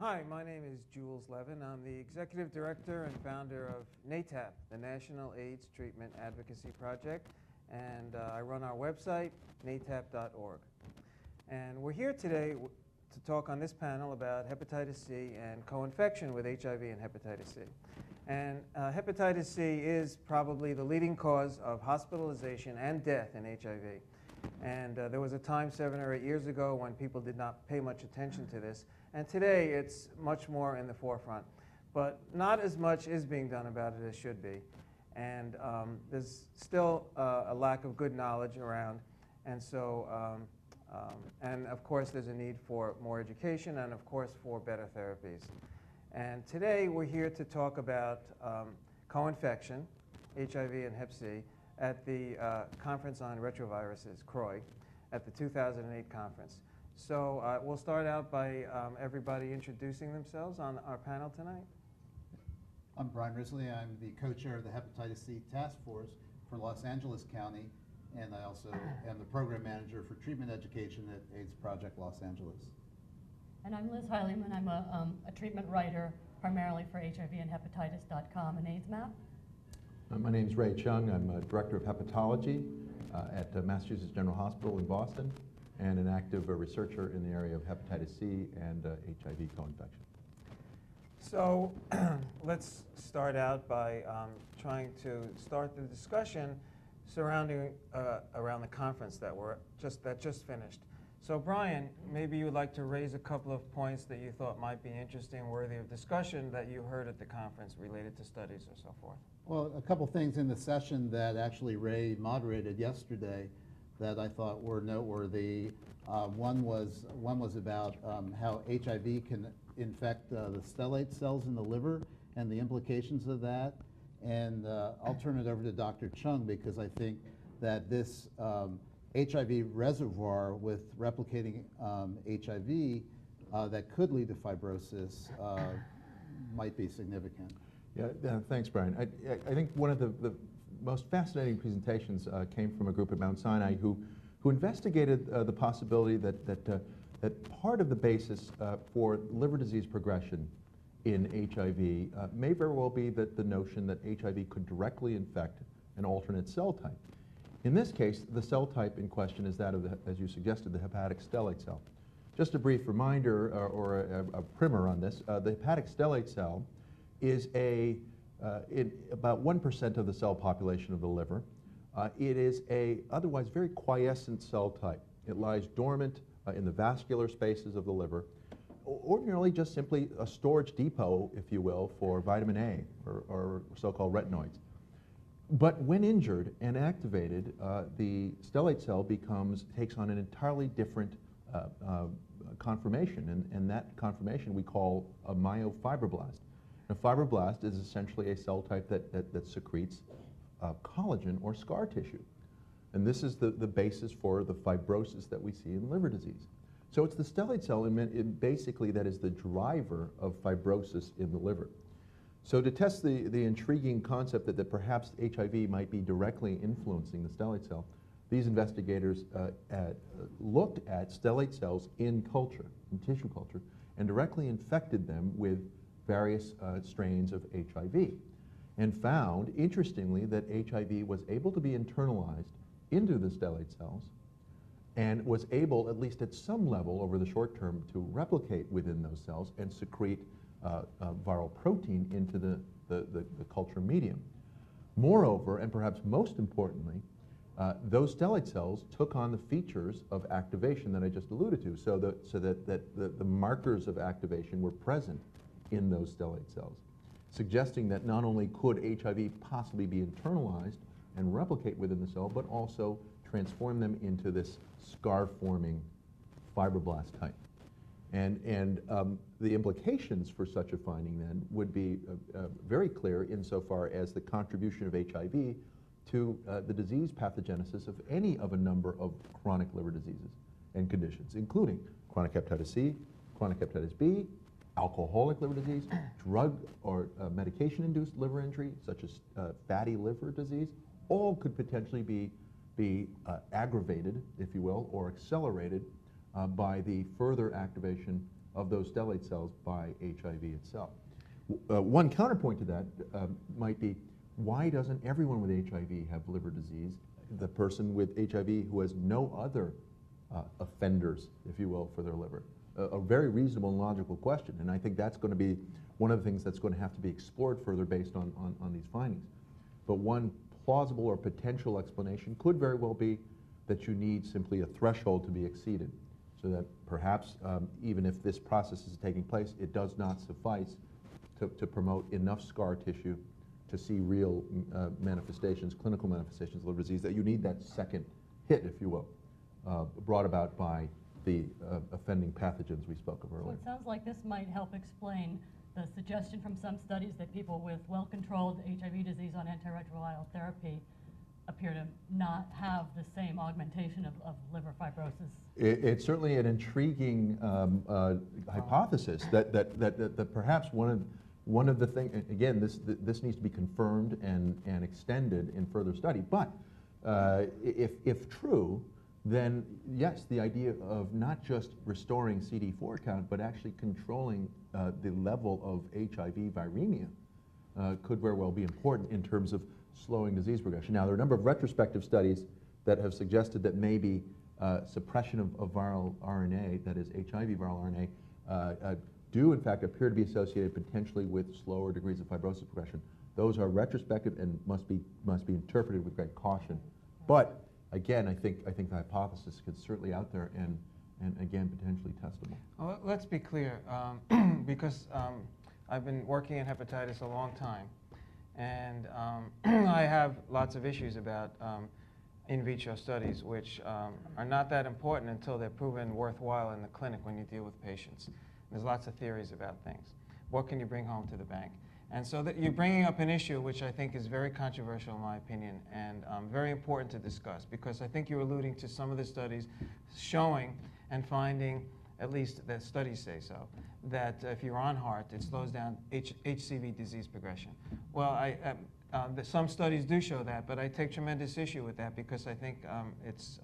Hi, my name is Jules Levin. I'm the Executive Director and founder of NATAP, the National AIDS Treatment Advocacy Project, and I run our website, natap.org. And we're here today to talk on this panel about hepatitis C and co-infection with HIV and hepatitis C. And hepatitis C is probably the leading cause of hospitalization and death in HIV. And there was a time 7 or 8 years ago when people did not pay much attention to this. And today it's much more in the forefront. But not as much is being done about it as should be. And there's still a lack of good knowledge around. And so, and of course there's a need for more education and of course for better therapies. And today we're here to talk about co-infection, HIV and Hep C, at the conference on retroviruses, CROI, at the 2008 conference. So we'll start out by everybody introducing themselves on our panel tonight. I'm Brian Risley. I'm the co-chair of the Hepatitis C Task Force for Los Angeles County, and I also am the program manager for treatment education at AIDS Project Los Angeles. And I'm Liz Heileman. I'm a treatment writer primarily for HIV and hepatitis.com and AIDS Map. My name is Ray Chung. I'm Director of Hepatology at Massachusetts General Hospital in Boston and an active researcher in the area of hepatitis C and HIV co-infection. So let's start out by trying to start the discussion surrounding around the conference that just finished. So Brian, maybe you would like to raise a couple of points that you thought might be interesting, worthy of discussion that you heard at the conference related to studies or so forth. Well, a couple things in the session that actually Ray moderated yesterday that I thought were noteworthy. One was about how HIV can infect the stellate cells in the liver and the implications of that. And I'll turn it over to Dr. Chung because I think that this HIV reservoir with replicating HIV that could lead to fibrosis might be significant. Yeah, thanks, Brian. I think one of the most fascinating presentations came from a group at Mount Sinai who investigated the possibility that part of the basis for liver disease progression in HIV may very well be that the notion that HIV could directly infect an alternate cell type. In this case, the cell type in question is that of, as you suggested, the hepatic stellate cell. Just a brief reminder or a primer on this, the hepatic stellate cell is about 1% of the cell population of the liver. It is a otherwise very quiescent cell type. It lies dormant in the vascular spaces of the liver, ordinarily just simply a storage depot, if you will, for vitamin A or so-called retinoids. But when injured and activated, the stellate cell takes on an entirely different conformation, and that conformation we call a myofibroblast. A fibroblast is essentially a cell type that secretes collagen or scar tissue. And this is the basis for the fibrosis that we see in liver disease. So it's the stellate cell, basically, that is the driver of fibrosis in the liver. So to test the intriguing concept that perhaps HIV might be directly influencing the stellate cell, these investigators looked at stellate cells in culture, in tissue culture, and directly infected them with various strains of HIV, and found, interestingly, that HIV was able to be internalized into the stellate cells and was able, at least at some level over the short term, to replicate within those cells and secrete viral protein into the culture medium. Moreover, and perhaps most importantly, those stellate cells took on the features of activation that I just alluded to, so that the markers of activation were present in those stellate cells, suggesting that not only could HIV possibly be internalized and replicate within the cell, but also transform them into this scar-forming fibroblast type. And the implications for such a finding then would be very clear insofar as the contribution of HIV to the disease pathogenesis of any of a number of chronic liver diseases and conditions, including chronic hepatitis C, chronic hepatitis B, alcoholic liver disease, drug or medication-induced liver injury, such as fatty liver disease, all could potentially be aggravated, if you will, or accelerated by the further activation of those stellate cells by HIV itself. One counterpoint to that might be, why doesn't everyone with HIV have liver disease? The person with HIV who has no other offenders, if you will, for their liver. A very reasonable and logical question, and I think that's going to be one of the things that's going to have to be explored further based on these findings. But one plausible or potential explanation could very well be that you need simply a threshold to be exceeded, so that perhaps even if this process is taking place, it does not suffice to promote enough scar tissue to see real manifestations, clinical manifestations of liver disease, that you need that second hit, if you will, brought about by the offending pathogens we spoke of So earlier. it sounds like this might help explain the suggestion from some studies that people with well-controlled HIV disease on antiretroviral therapy appear to not have the same augmentation of liver fibrosis. It's certainly an intriguing hypothesis that perhaps one of the things, again, this needs to be confirmed and extended in further study, but if true, then yes, the idea of not just restoring CD4 count, but actually controlling the level of HIV viremia could very well be important in terms of slowing disease progression. Now, there are a number of retrospective studies that have suggested that maybe suppression of viral RNA, that is HIV viral RNA, do in fact appear to be associated potentially with slower degrees of fibrosis progression. Those are retrospective and must be interpreted with great caution. But again, I think the hypothesis is certainly out there and again, potentially testable. Well, let's be clear, because I've been working in hepatitis a long time, and I have lots of issues about in vitro studies, which are not that important until they're proven worthwhile in the clinic when you deal with patients. There's lots of theories about things. What can you bring home to the bank? And so that you're bringing up an issue which I think is very controversial in my opinion, and very important to discuss, because I think you're alluding to some of the studies showing and finding, at least the studies say so, that if you're on HAART, it slows down HCV disease progression. Well, some studies do show that, but I take tremendous issue with that because I think it's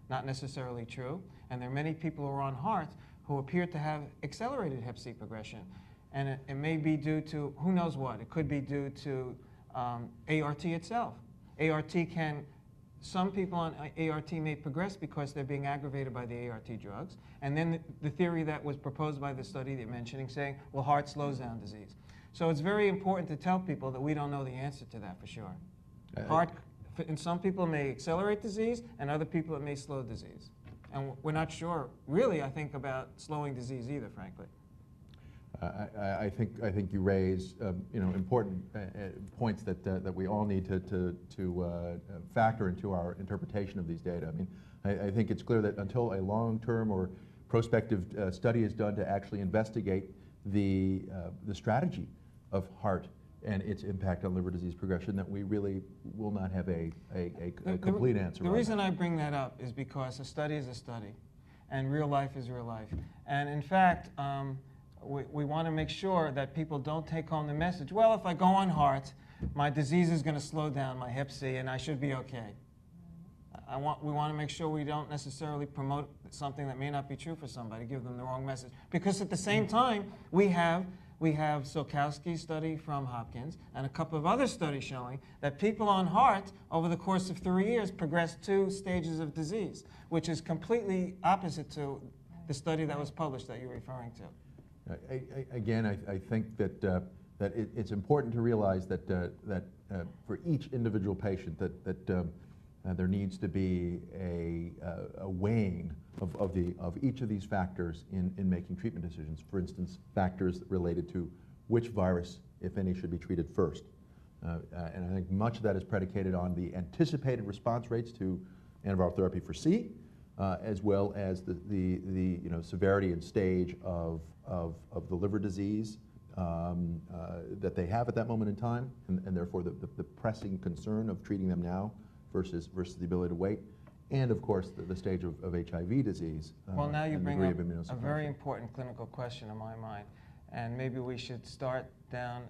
not necessarily true, and there are many people who are on HAART who appear to have accelerated hep C progression. And it may be due to, who knows what, it could be due to ART itself. Some people on ART may progress because they're being aggravated by the ART drugs. And then the theory that was proposed by the study that you're mentioning, saying, well, HAART slows down disease. So it's very important to tell people that we don't know the answer to that for sure. HAART, in some people, may accelerate disease, and other people it may slow disease. And we're not sure, really, I think, about slowing disease either, frankly. I think you raise important points that we all need to factor into our interpretation of these data. I mean, I think it's clear that until a long-term or prospective study is done to actually investigate the strategy of HAART and its impact on liver disease progression, that we really will not have a complete answer. The reason I bring that up is because a study is a study, and real life is real life. And in fact, we want to make sure that people don't take home the message, well, if I go on HAART, my disease is going to slow down, my hep C, and I should be okay. We want to make sure we don't necessarily promote something that may not be true for somebody, give them the wrong message. Because at the same time, we have Sokowski's study from Hopkins and a couple of other studies showing that people on HAART over the course of 3 years progress 2 stages of disease, which is completely opposite to the study that was published that you're referring to. Again, I think that it's important to realize that for each individual patient that there needs to be a weighing of each of these factors in making treatment decisions. For instance, factors related to which virus, if any, should be treated first. And I think much of that is predicated on the anticipated response rates to antiviral therapy for C, as well as the severity and stage of the liver disease that they have at that moment in time, and therefore the pressing concern of treating them now versus the ability to wait, and of course the stage of HIV disease. Well, now you bring up a very important clinical question in my mind, and maybe we should start down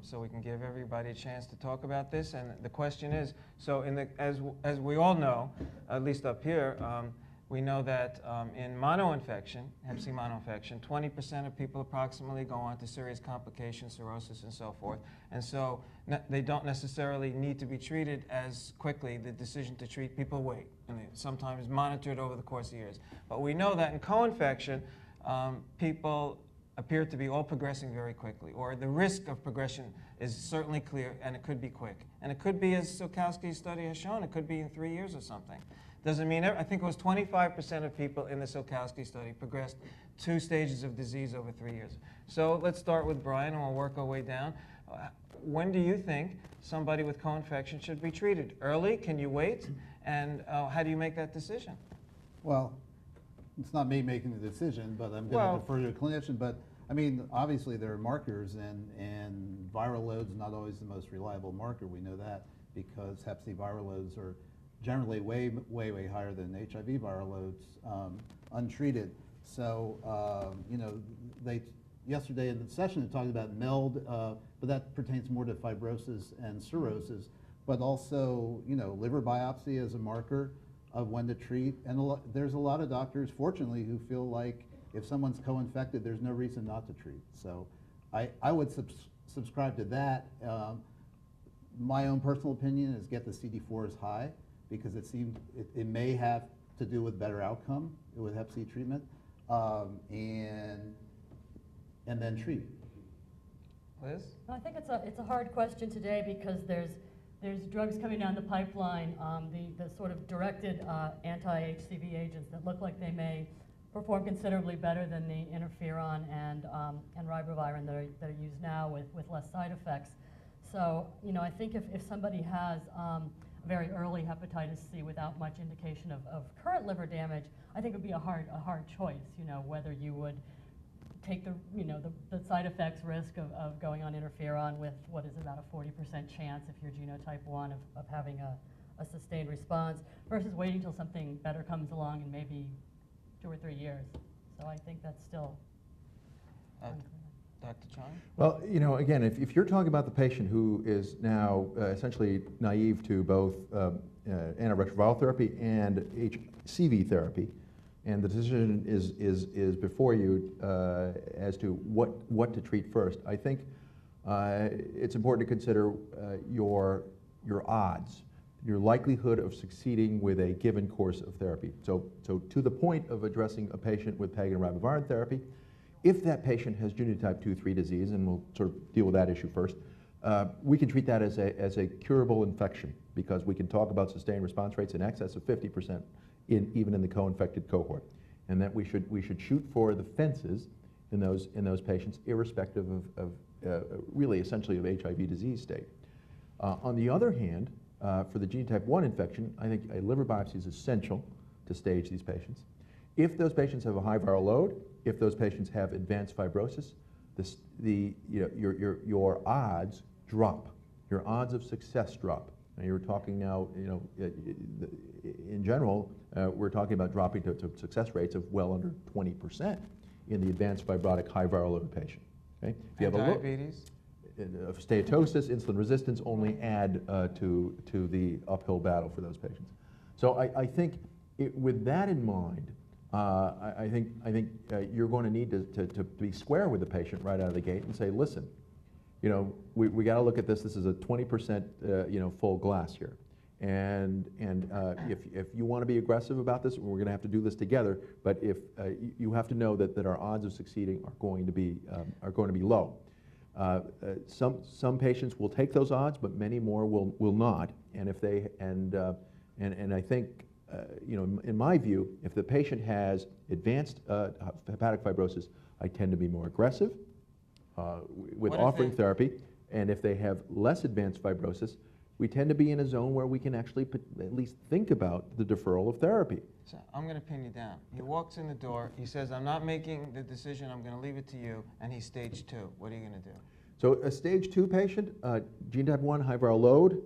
so we can give everybody a chance to talk about this. And the question is, so as we all know, at least up here, We know that in monoinfection, Hep C monoinfection, 20% of people approximately go on to serious complications, cirrhosis, and so forth. And so they don't necessarily need to be treated as quickly. The decision to treat, people wait, and they sometimes monitored over the course of years. But we know that in co-infection, people appear to be all progressing very quickly, or the risk of progression is certainly clear, and it could be quick. And it could be, as Sokowski's study has shown, it could be in 3 years or something. Doesn't mean, I think it was 25% of people in the Sokowski study progressed 2 stages of disease over 3 years. So let's start with Brian, and we'll work our way down. When do you think somebody with co-infection should be treated? Early? Can you wait? And how do you make that decision? Well, it's not me making the decision, but I'm going to defer to a clinician. But I mean, obviously there are markers, and viral load's not always the most reliable marker. We know that because Hep C viral loads are generally way higher than HIV viral loads untreated. So you know, yesterday in the session they talked about MELD, but that pertains more to fibrosis and cirrhosis. But also, you know, liver biopsy as a marker of when to treat. And there's a lot of doctors, fortunately, who feel like if someone's co-infected, there's no reason not to treat. So I would subscribe to that. My own personal opinion is get the CD4s high, because it may have to do with better outcome with Hep C treatment, and then treat. Liz? I think it's a hard question today because there's drugs coming down the pipeline, the sort of directed anti-HCV agents that look like they may perform considerably better than the interferon and ribavirin that are used now with less side effects. So, you know, I think if somebody has very early hepatitis C without much indication of current liver damage, I think it would be a hard choice, you know, whether you would take the side effects risk of going on interferon with what is about a 40% chance if you're genotype 1 of having a sustained response versus waiting till something better comes along in maybe 2 or 3 years. So I think that's still unclear. Dr. Chong? Well, you know, again, if you're talking about the patient who is now essentially naive to both antiretroviral therapy and HCV therapy, and the decision is before you as to what to treat first, I think it's important to consider your odds, your likelihood of succeeding with a given course of therapy. So to the point of addressing a patient with PEG and ribavirin therapy, if that patient has genotype 2-3 disease, and we'll sort of deal with that issue first, we can treat that as a curable infection, because we can talk about sustained response rates in excess of 50% even in the co-infected cohort, and that we should shoot for the fences in those patients, irrespective of really essentially of HIV disease state. On the other hand, for the genotype 1 infection, I think a liver biopsy is essential to stage these patients. If those patients have a high viral load, if those patients have advanced fibrosis, your odds drop. Your odds of success drop. Now you're talking now, you know, in general, we're talking about dropping to success rates of well under 20% in the advanced fibrotic high viral load patient. Okay? If you have diabetes? Steatosis, insulin resistance only add to the uphill battle for those patients. So I think with that in mind, I think you're going to need to be square with the patient right out of the gate and say, listen, you know, we got to look at this. This is a 20% you know, full glass here, and if you want to be aggressive about this, we're going to have to do this together. But if you have to know that our odds of succeeding are going to be low. Some patients will take those odds, but many more will not. And if they and I think. You know, in my view, if the patient has advanced hepatic fibrosis, I tend to be more aggressive with offering therapy. And if they have less advanced fibrosis, we tend to be in a zone where we can actually at least think about the deferral of therapy. So I'm going to pin you down. He walks in the door, he says, I'm not making the decision, I'm going to leave it to you, and he's stage 2. What are you going to do? So a stage 2 patient, genotype 1 high viral load,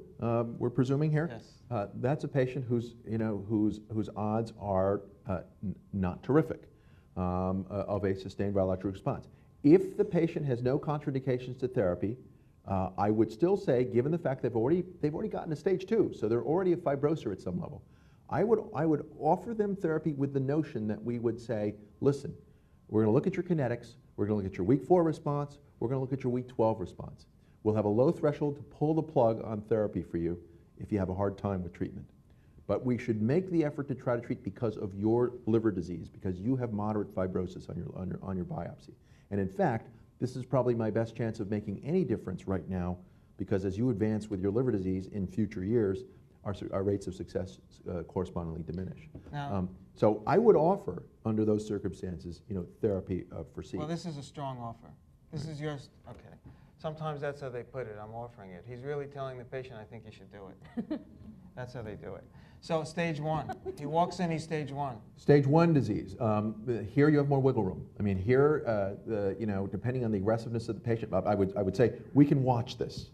we're presuming here. Yes. That's a patient whose odds are not terrific of a sustained virologic response. If the patient has no contraindications to therapy, I would still say, given the fact they've already gotten to stage 2, so they're already a fibroser at some level, I would offer them therapy with the notion that we would say, listen, we're going to look at your kinetics, we're going to look at your week 4 response, we're going to look at your week 12 response. We'll have a low threshold to pull the plug on therapy for you if you have a hard time with treatment. But we should make the effort to try to treat because of your liver disease, because you have moderate fibrosis on your biopsy. And in fact, this is probably my best chance of making any difference right now, because as you advance with your liver disease in future years, our rates of success correspondingly diminish. Now, So I would offer, under those circumstances, therapy for C. well, this is a strong offer. This is yours. Okay. Sometimes that's how they put it. I'm offering it. He's really telling the patient, I think you should do it. That's how they do it. So stage 1. He walks in, he's stage 1. Stage 1 disease. Here you have more wiggle room. I mean, here, depending on the aggressiveness of the patient, I would say we can watch this.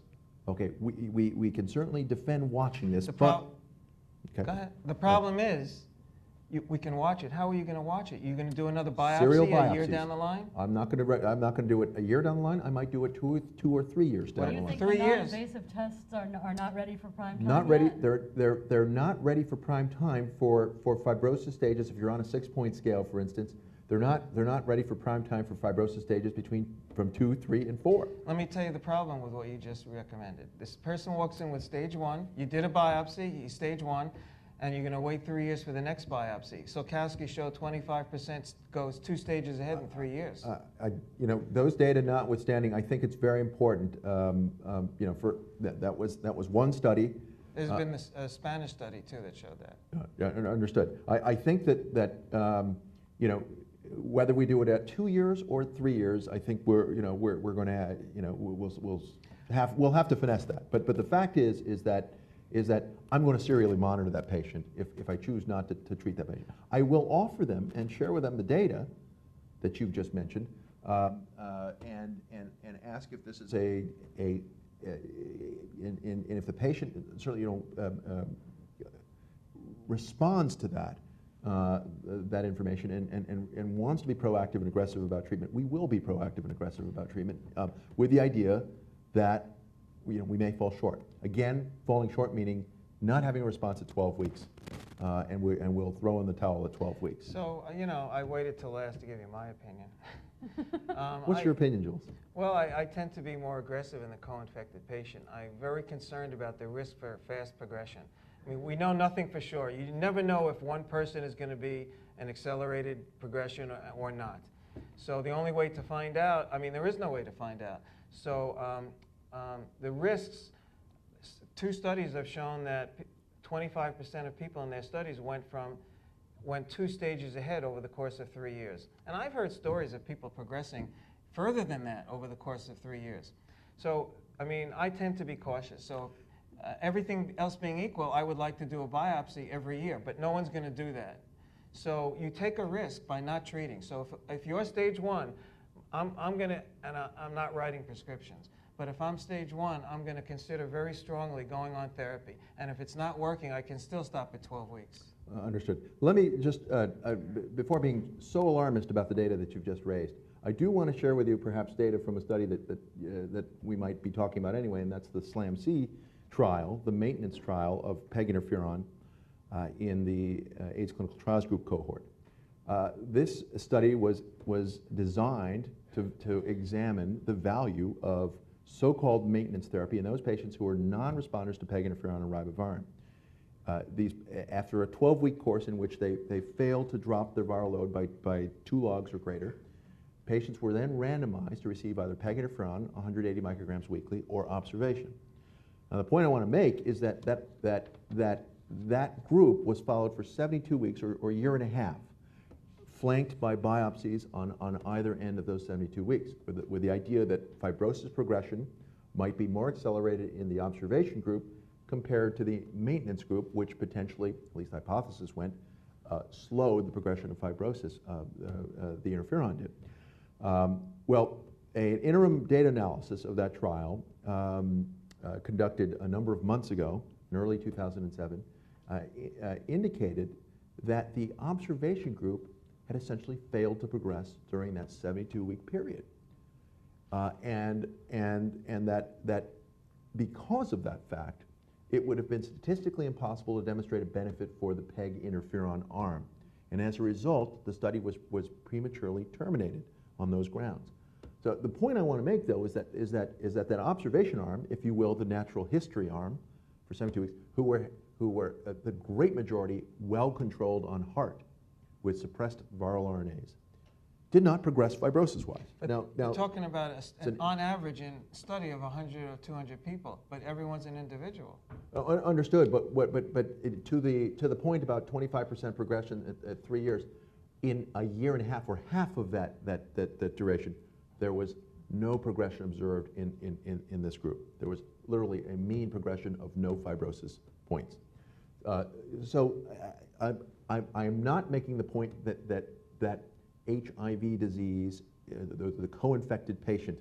Okay, we can certainly defend watching this. Okay. Okay. Go ahead. The problem is, we can watch it. How are you going to watch it? You're going to do another Serial biopsy a year biopsies. down the line? I'm not going to do it a year down the line. I might do it two or 3 years down Do the you line. think 3 the years. non-invasive tests are not ready for prime time Not ready. yet? They're not ready for prime time for fibrosis stages. If you're on a 6-point scale, for instance, they're not ready for prime time for fibrosis stages from 2, 3, and 4. Let me tell you the problem with what you just recommended. This person walks in with stage 1. You did a biopsy, he's stage 1, and you're going to wait 3 years for the next biopsy. Sokowski showed 25% goes 2 stages ahead in 3 years. Those data notwithstanding, I think it's very important. That was one study. There's been a Spanish study too that showed that. Understood. I think that whether we do it at 2 years or 3 years, I think we're going to we'll have to finesse that. But the fact is that I'm going to serially monitor that patient if I choose not to treat that patient. I will offer them and share with them the data that you've just mentioned, and ask if this is and if the patient certainly responds to that information and wants to be proactive and aggressive about treatment, we will be proactive and aggressive about treatment, with the idea that we may fall short. Again, falling short meaning not having a response at 12 weeks, and we'll throw in the towel at 12 weeks. So, I waited till last to give you my opinion. What's your opinion, Jules? Well, I tend to be more aggressive in the co-infected patient. I'm very concerned about the risk for fast progression. I mean, we know nothing for sure. You never know if one person is going to be an accelerated progression or not. So the only way to find out, there is no way to find out. So the risks, 2 studies have shown that 25% of people in their studies went 2 stages ahead over the course of 3 years. And I've heard stories of people progressing further than that over the course of 3 years. So, I tend to be cautious. So everything else being equal, I would like to do a biopsy every year, but no one's going to do that. So you take a risk by not treating. So if you're stage 1, I'm not writing prescriptions. But if I'm stage 1, I'm going to consider very strongly going on therapy. And if it's not working, I can still stop at 12 weeks. Understood. Let me just, before being so alarmist about the data that you've just raised, I do want to share with you perhaps data from a study that we might be talking about anyway, and that's the SLAM-C trial, the maintenance trial of PEG interferon in the AIDS clinical trials group cohort. This study was designed to examine the value of so-called maintenance therapy in those patients who are non-responders to PEG interferon and ribavirin. After a 12-week course in which they failed to drop their viral load by 2 logs or greater, patients were then randomized to receive either PEG interferon, 180 micrograms weekly, or observation. Now, the point I want to make is that group was followed for 72 weeks or a year and a half, flanked by biopsies on either end of those 72 weeks, with the idea that fibrosis progression might be more accelerated in the observation group compared to the maintenance group, which potentially, at least the hypothesis went, slowed the progression of fibrosis, the interferon did. Well, an interim data analysis of that trial conducted a number of months ago, in early 2007, indicated that the observation group had essentially failed to progress during that 72-week period. And that because of that fact, it would have been statistically impossible to demonstrate a benefit for the PEG interferon arm. And as a result, the study was prematurely terminated on those grounds. So the point I want to make, though, is that observation arm, if you will, the natural history arm for 72 weeks, who were the great majority well controlled on heart with suppressed viral RNAs, did not progress fibrosis-wise. But you're talking about on average in a study of 100 or 200 people, but everyone's an individual. Understood, but to the point about 25% progression at 3 years, in a year and a half or half of that duration, there was no progression observed in this group. There was literally a mean progression of no fibrosis points. So I am not making the point that HIV disease, the co-infected patient,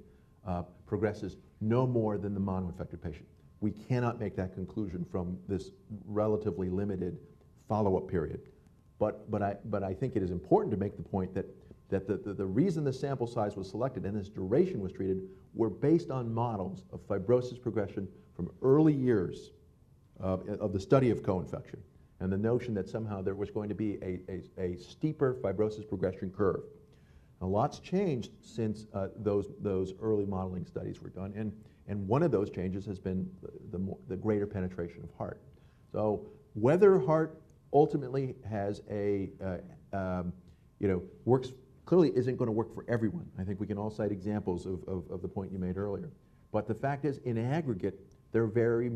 progresses no more than the mono-infected patient. We cannot make that conclusion from this relatively limited follow-up period. But I think it is important to make the point that the reason the sample size was selected and this duration was treated were based on models of fibrosis progression from early years of the study of co-infection, and the notion that somehow there was going to be a steeper fibrosis progression curve. Now, lots changed since those early modeling studies were done, and one of those changes has been the greater penetration of heart. So whether heart ultimately has works, clearly isn't going to work for everyone. I think we can all cite examples of the point you made earlier. But the fact is, in aggregate, there very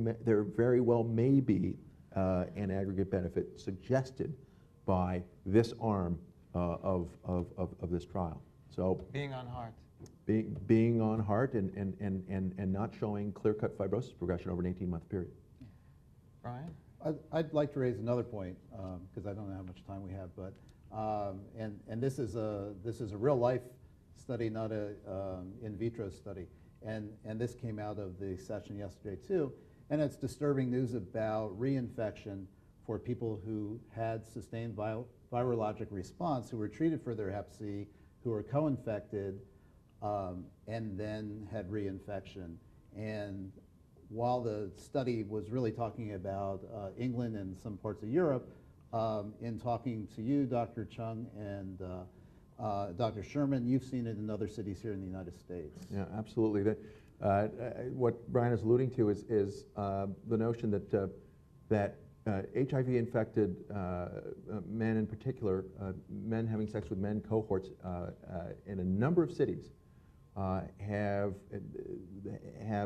well may be an aggregate benefit suggested by this arm of this trial. So being on heart. Being on heart and not showing clear-cut fibrosis progression over an 18-month period. Brian? I'd like to raise another point, because I don't know how much time we have, but and this is a real-life study, not a in vitro study, and this came out of the session yesterday too, and it's disturbing news about reinfection for people who had sustained virologic response, who were treated for their Hep C, who were co-infected, and then had reinfection. And while the study was really talking about England and some parts of Europe, in talking to you, Dr. Chung, and Dr. Sherman, you've seen it in other cities here in the United States. Yeah, absolutely. What Brian is alluding to is the notion that HIV-infected men in particular, men having sex with men cohorts in a number of cities have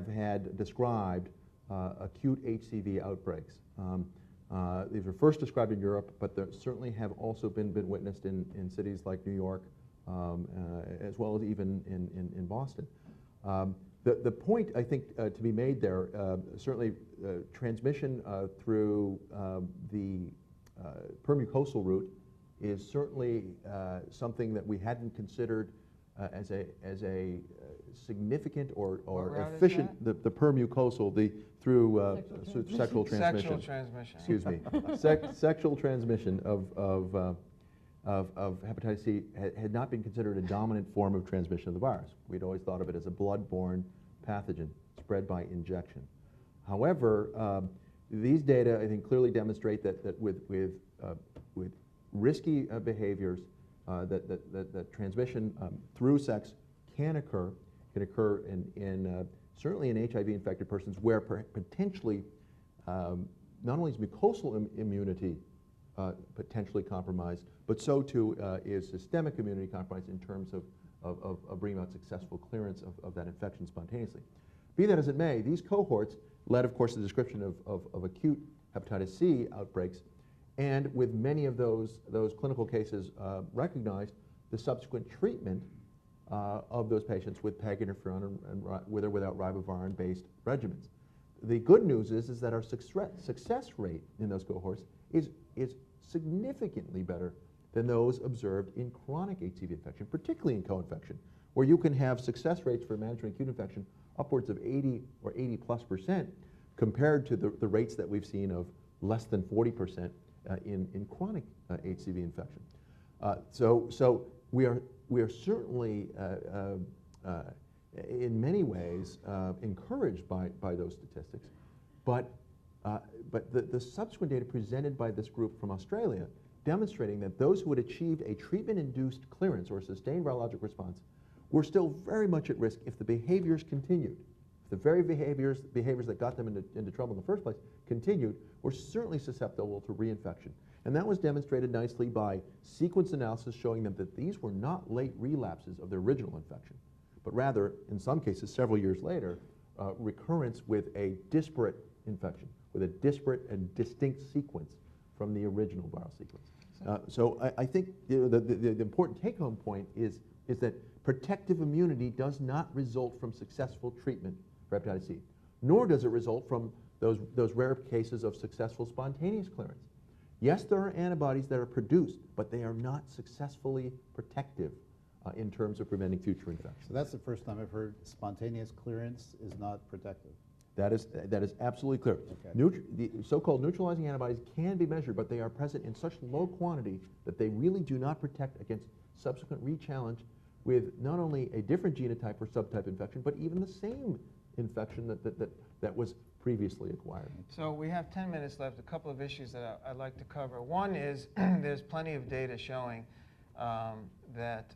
had described acute HCV outbreaks. These were first described in Europe, but there certainly have also been witnessed in cities like New York, as well as even in Boston. The point, I think, to be made there, certainly transmission through the permucosal route is certainly something that we hadn't considered as a significant or efficient, the permucosal, through sexual transmission. Sexual transmission. Excuse me. Sexual transmission of hepatitis C had not been considered a dominant form of transmission of the virus. We'd always thought of it as a blood-borne pathogen spread by injection. However, these data, I think, clearly demonstrate that with risky behaviors, that transmission through sex can occur in certainly in HIV-infected persons where potentially not only is mucosal immunity potentially compromised, but so too is systemic immunity compromised in terms of bringing about successful clearance of that infection spontaneously. Be that as it may, these cohorts led, of course, to the description of acute hepatitis C outbreaks, and with many of those clinical cases recognized, the subsequent treatment of those patients with PEG interferon and with or without ribavirin-based regimens. The good news is that our success rate in those cohorts is significantly better than those observed in chronic HCV infection, particularly in co-infection, where you can have success rates for managing acute infection upwards of 80 or 80+% compared to the rates that we've seen of less than 40% in chronic HCV infection. So we are certainly in many ways encouraged by those statistics, but But the subsequent data presented by this group from Australia demonstrating that those who had achieved a treatment-induced clearance or sustained virologic response were still very much at risk if the behaviors continued. If the very behaviors that got them into trouble in the first place continued, were certainly susceptible to reinfection. And that was demonstrated nicely by sequence analysis showing them that these were not late relapses of their original infection, but rather, in some cases, several years later, recurrence with a disparate infection, with a disparate and distinct sequence from the original viral sequence. So I think the important take-home point is that protective immunity does not result from successful treatment for hepatitis C, nor does it result from those rare cases of successful spontaneous clearance. Yes, there are antibodies that are produced, but they are not successfully protective in terms of preventing future infections. So that's the first time I've heard spontaneous clearance is not protective. That is absolutely clear. Okay. The so-called neutralizing antibodies can be measured, but they are present in such low quantity that they really do not protect against subsequent re-challenge with not only a different genotype or subtype infection, but even the same infection that was previously acquired. So we have 10 minutes left. A couple of issues that I'd like to cover. One is there's plenty of data showing that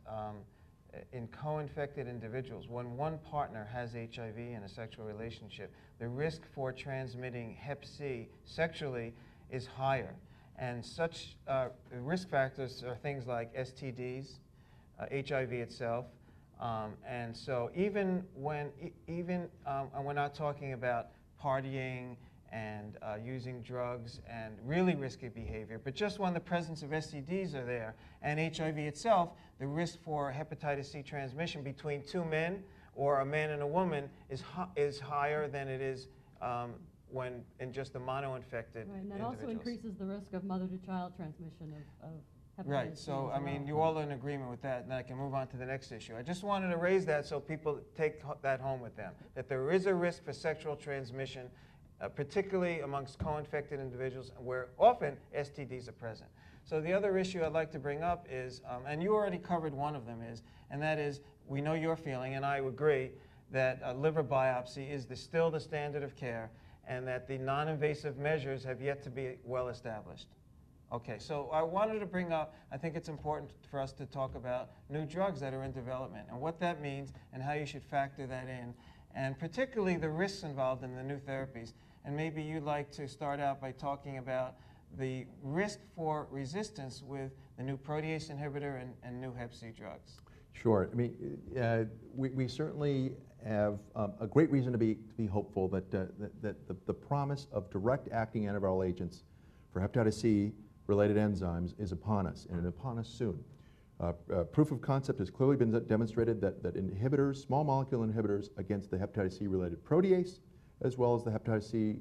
in co-infected individuals, when one partner has HIV in a sexual relationship, the risk for transmitting Hep C sexually is higher. And such risk factors are things like STDs, HIV itself, and so even when, and we're not talking about partying and using drugs and really risky behavior, but just when the presence of STDs are there and HIV itself, the risk for hepatitis C transmission between two men or a man and a woman is higher than it is when in just the mono-infected Right, and that individuals. also increases the risk of mother-to-child transmission of hepatitis Right, C so as I mean, well. you all are in agreement with that, and I can move on to the next issue. I just wanted to raise that so people take that home with them, that there is a risk for sexual transmission, particularly amongst co-infected individuals where often STDs are present. So the other issue I'd like to bring up is, and you already covered one of them, and that is, we know your feeling, and I agree, that liver biopsy is still the standard of care, and that the non-invasive measures have yet to be well established. Okay, so I wanted to bring up, I think it's important for us to talk about new drugs that are in development and what that means and how you should factor that in, and particularly the risks involved in the new therapies. And maybe you'd like to start out by talking about the risk for resistance with the new protease inhibitor and new Hep C drugs. Sure. I mean, we certainly have a great reason to be hopeful that the promise of direct-acting antiviral agents for hepatitis C-related enzymes is upon us, and upon us soon. Proof of concept has clearly been demonstrated that inhibitors, small molecule inhibitors against the hepatitis C-related protease, as well as the hepatitis C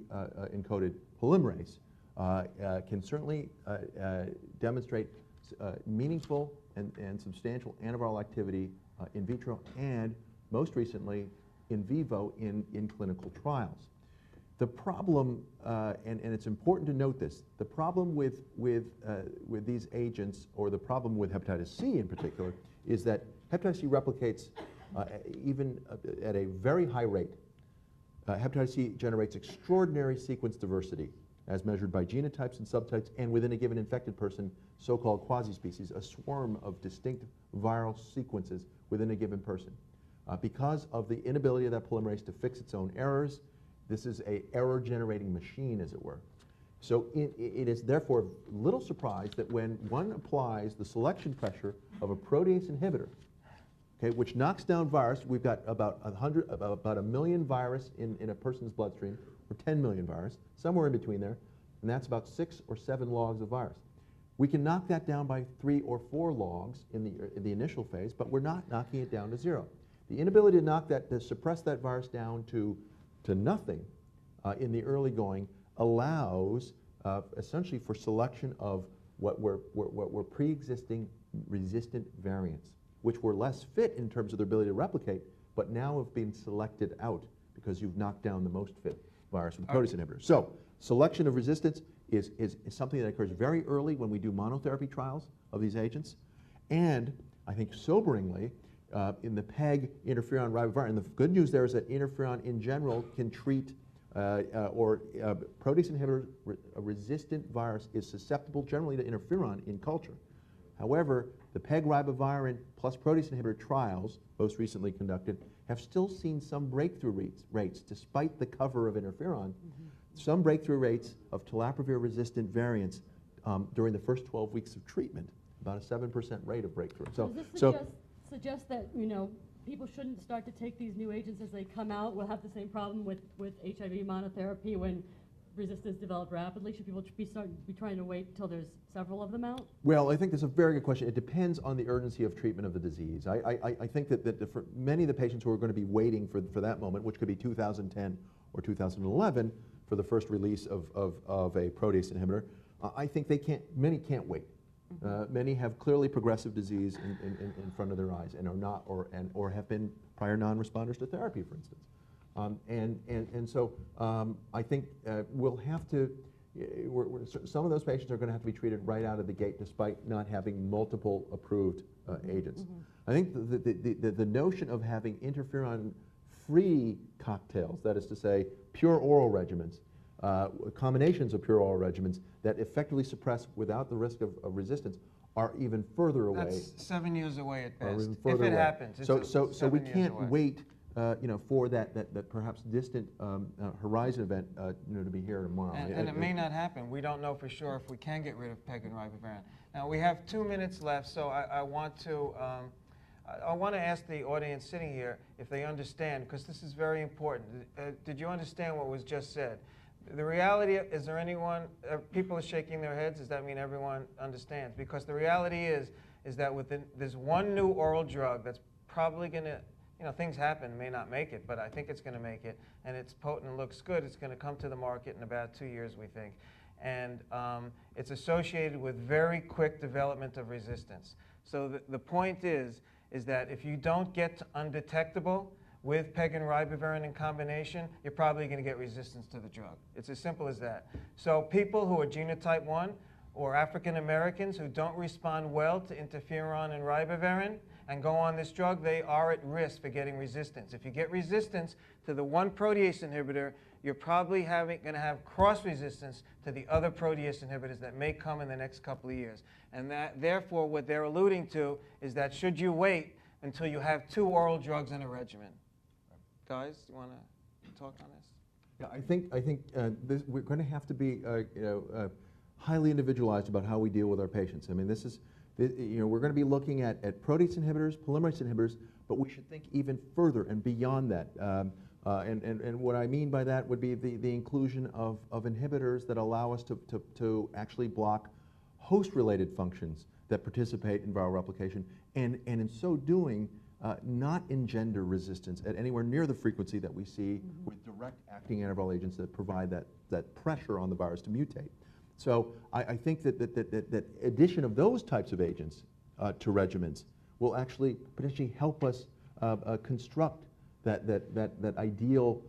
encoded polymerase, can certainly demonstrate meaningful and substantial antiviral activity in vitro and, most recently, in vivo in clinical trials. The problem, and it's important to note this, the problem with these agents, or the problem with hepatitis C in particular, is that hepatitis C replicates even at a very high rate. Hepatitis C generates extraordinary sequence diversity as measured by genotypes and subtypes, and within a given infected person, so-called quasi-species, a swarm of distinct viral sequences within a given person. Because of the inability of that polymerase to fix its own errors, this is an error-generating machine, as it were. So it is therefore little surprise that when one applies the selection pressure of a protease inhibitor, okay, which knocks down virus, we've got about 1 million virus in a person's bloodstream, or 10 million virus, somewhere in between there, and that's about 6 or 7 logs of virus. We can knock that down by 3 or 4 logs in the initial phase, but we're not knocking it down to 0. The inability to suppress that virus down to nothing in the early going allows essentially for selection of what were pre-existing resistant variants, which were less fit in terms of their ability to replicate, but now have been selected out because you've knocked down the most fit virus with the protease inhibitor. So selection of resistance is something that occurs very early when we do monotherapy trials of these agents. And I think soberingly, in the PEG interferon ribavirin, and the good news there is that interferon in general can treat protease inhibitor resistant virus is susceptible generally to interferon in culture. However, the PEG-ribavirin plus protease inhibitor trials, most recently conducted, have still seen some breakthrough rates despite the cover of interferon, some breakthrough rates of telaprevir-resistant variants during the first 12 weeks of treatment, about a 7% rate of breakthrough. Does this suggest that, people shouldn't start to take these new agents as they come out? We'll have the same problem with HIV monotherapy when resistance developed rapidly. Should people be trying to wait until there's several of them out? Well, I think that's a very good question. It depends on the urgency of treatment of the disease. I think that for many of the patients who are going to be waiting for that moment, which could be 2010 or 2011 for the first release of a protease inhibitor, I think many can't wait. Many have clearly progressive disease in front of their eyes and are not, or have been prior non-responders to therapy, for instance. So I think we'll have to, some of those patients are going to have to be treated right out of the gate despite not having multiple approved agents. I think the notion of having interferon-free cocktails, that is to say, pure oral regimens, combinations of pure oral regimens that effectively suppress without the risk of resistance are even further away. That's 7 years away at best. If Further it away. happens, So we can't wait for that perhaps distant horizon event to be here tomorrow. And it may not happen. We don't know for sure if we can get rid of PEG and ribavirin. Now we have 2 minutes left, so I want to ask the audience sitting here if they understand, because this is very important. Did you understand what was just said? The reality, is there anyone, people are shaking their heads, does that mean everyone understands? Because the reality is that there's one new oral drug that's probably going to, things happen, may not make it, but I think it's going to make it, and it's potent and looks good. It's going to come to the market in about 2 years, we think. And it's associated with very quick development of resistance. So the point is that if you don't get to undetectable with PEG and ribavirin in combination, you're probably going to get resistance to the drug. It's as simple as that. So people who are genotype 1 or African Americans who don't respond well to interferon and ribavirin and go on this drug, they are at risk for getting resistance. If you get resistance to the one protease inhibitor, you're probably going to have cross-resistance to the other protease inhibitors that may come in the next couple of years. And therefore, what they're alluding to is that should you wait until you have 2 oral drugs in a regimen? Guys, you want to talk on this? Yeah, I think we're going to have to be highly individualized about how we deal with our patients. I mean, we're going to be looking at protease inhibitors, polymerase inhibitors, but we should think even further and beyond that. And what I mean by that would be the inclusion of inhibitors that allow us to actually block host-related functions that participate in viral replication, and in so doing, not engender resistance at anywhere near the frequency that we see with direct-acting antiviral agents that provide that pressure on the virus to mutate. So I think that addition of those types of agents to regimens will actually potentially help us construct that ideal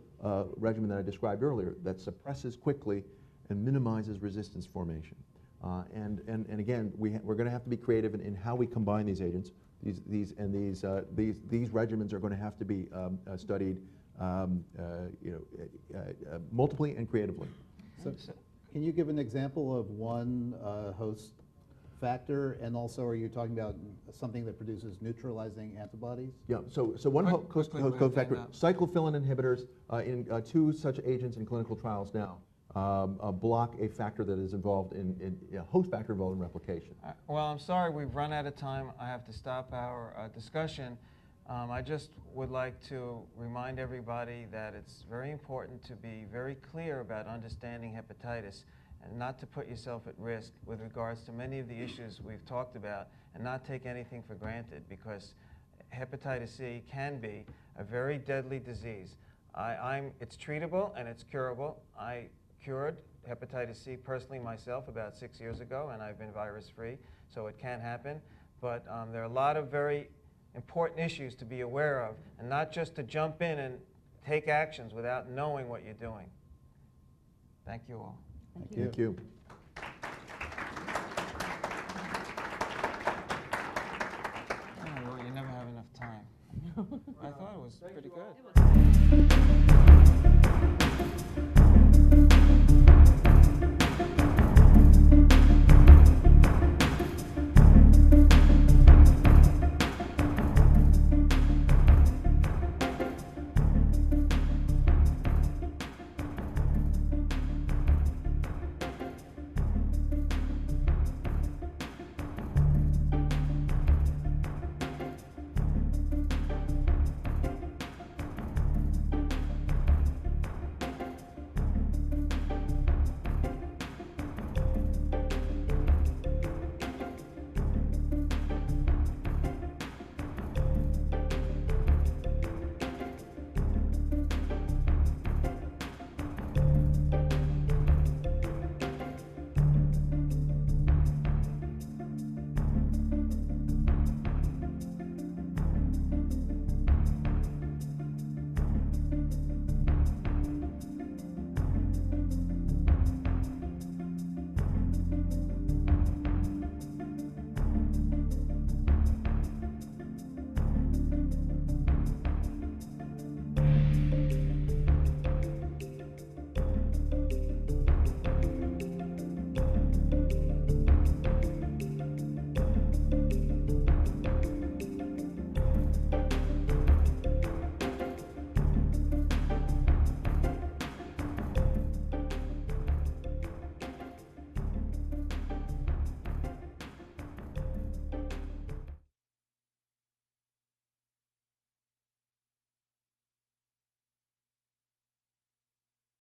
regimen that I described earlier that suppresses quickly and minimizes resistance formation. And again, we're going to have to be creative in how we combine these agents. These regimens are going to have to be studied multiply and creatively. So, can you give an example of one host factor, and also are you talking about something that produces neutralizing antibodies? Yeah, so one host factor, cyclophilin inhibitors in 2 such agents in clinical trials now block a factor that is involved in host factor involved in replication. Well, I'm sorry, we've run out of time. I have to stop our discussion. I just would like to remind everybody that it's very important to be very clear about understanding hepatitis and not to put yourself at risk with regards to many of the issues we've talked about, and not take anything for granted, because hepatitis C can be a very deadly disease. It's treatable and it's curable. I cured hepatitis C personally myself about 6 years ago, and I've been virus-free, so it can happen. But there are a lot of very important issues to be aware of, and not just to jump in and take actions without knowing what you're doing. Thank you all. Thank you. Thank you. Oh, well, you never have enough time. I thought it was pretty good.